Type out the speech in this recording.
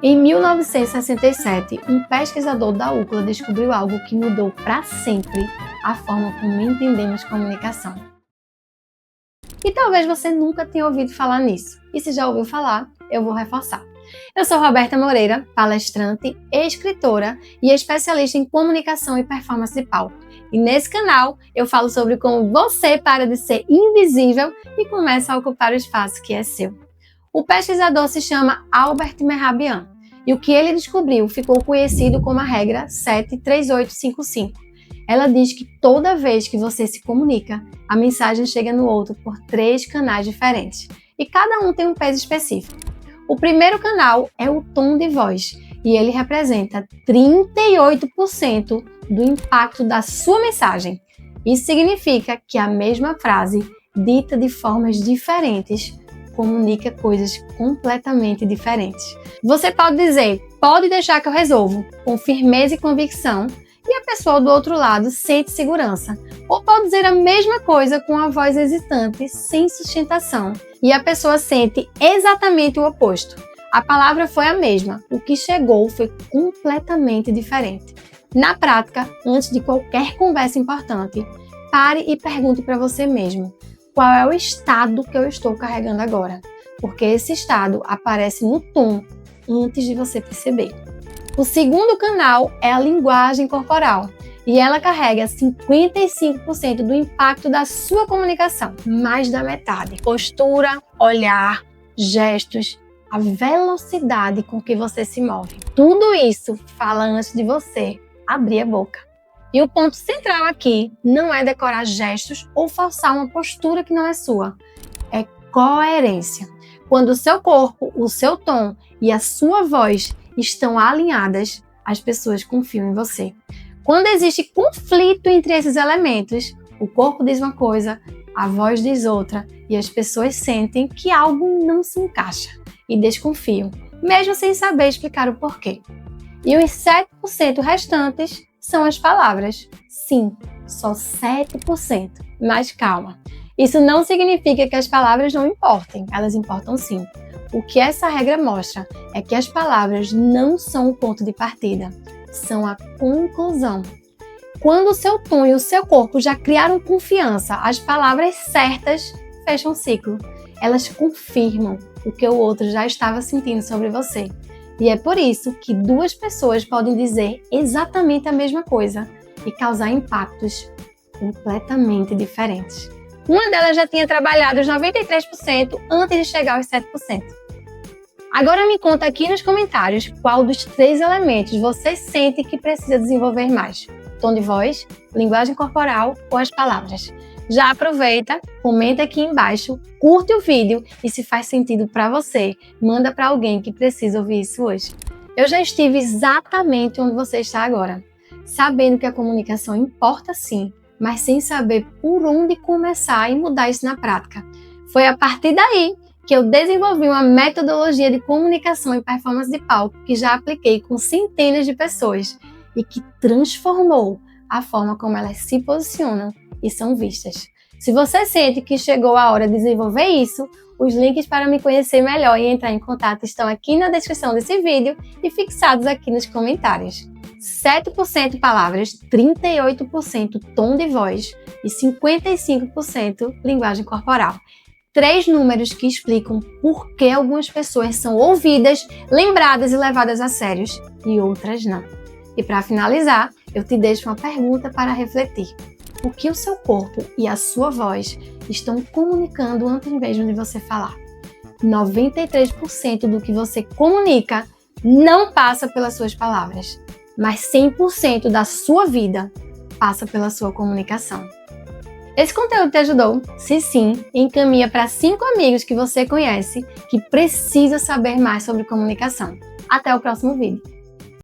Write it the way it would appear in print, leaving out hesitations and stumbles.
Em 1967, um pesquisador da UCLA descobriu algo que mudou para sempre a forma como entendemos comunicação. E talvez você nunca tenha ouvido falar nisso. E se já ouviu falar, eu vou reforçar. Eu sou Roberta Moreira, palestrante, escritora e especialista em comunicação e performance de palco. E nesse canal eu falo sobre como você para de ser invisível e começa a ocupar o espaço que é seu. O pesquisador se chama Albert Mehrabian e o que ele descobriu ficou conhecido como a regra 73855. Ela diz que toda vez que você se comunica, a mensagem chega no outro por 3 canais diferentes e cada um tem um peso específico. O primeiro canal é o tom de voz e ele representa 38% do impacto da sua mensagem. Isso significa que a mesma frase, dita de formas diferentes, comunica coisas completamente diferentes. Você pode dizer, pode deixar que eu resolvo, com firmeza e convicção, e a pessoa do outro lado sente segurança. Ou pode dizer a mesma coisa com a voz hesitante, sem sustentação, e a pessoa sente exatamente o oposto. A palavra foi a mesma, o que chegou foi completamente diferente. Na prática, antes de qualquer conversa importante, pare e pergunte para você mesmo, qual é o estado que eu estou carregando agora? Porque esse estado aparece no tom antes de você perceber. O segundo canal é a linguagem corporal e ela carrega 55% do impacto da sua comunicação, mais da metade. Postura, olhar, gestos, a velocidade com que você se move. Tudo isso fala antes de você abrir a boca. E o ponto central aqui não é decorar gestos ou forçar uma postura que não é sua. É coerência. Quando o seu corpo, o seu tom e a sua voz estão alinhadas, as pessoas confiam em você. Quando existe conflito entre esses elementos, o corpo diz uma coisa, a voz diz outra e as pessoas sentem que algo não se encaixa e desconfiam, mesmo sem saber explicar o porquê. E os 7% restantes são as palavras. Sim, só 7%. Mas calma, isso não significa que as palavras não importem, elas importam sim. O que essa regra mostra é que as palavras não são o ponto de partida, são a conclusão. Quando o seu tom e o seu corpo já criaram confiança, as palavras certas fecham o ciclo. Elas confirmam o que o outro já estava sentindo sobre você. E é por isso que 2 pessoas podem dizer exatamente a mesma coisa e causar impactos completamente diferentes. Uma delas já tinha trabalhado os 93% antes de chegar aos 7%. Agora me conta aqui nos comentários qual dos 3 elementos você sente que precisa desenvolver mais. Tom de voz, linguagem corporal ou as palavras? Já aproveita, comenta aqui embaixo, curte o vídeo e se faz sentido para você, manda para alguém que precisa ouvir isso hoje. Eu já estive exatamente onde você está agora, sabendo que a comunicação importa sim, mas sem saber por onde começar e mudar isso na prática. Foi a partir daí que eu desenvolvi uma metodologia de comunicação e performance de palco que já apliquei com centenas de pessoas e que transformou a forma como elas se posicionam e são vistas. Se você sente que chegou a hora de desenvolver isso, os links para me conhecer melhor e entrar em contato estão aqui na descrição desse vídeo e fixados aqui nos comentários. 7% palavras, 38% tom de voz e 55% linguagem corporal. 3 números que explicam por que algumas pessoas são ouvidas, lembradas e levadas a sérios e outras não. E para finalizar, eu te deixo uma pergunta para refletir. O que o seu corpo e a sua voz estão comunicando antes mesmo de você falar? 93% do que você comunica não passa pelas suas palavras, mas 100% da sua vida passa pela sua comunicação. Esse conteúdo te ajudou? Se sim, encaminha para 5 amigos que você conhece que precisa saber mais sobre comunicação. Até o próximo vídeo.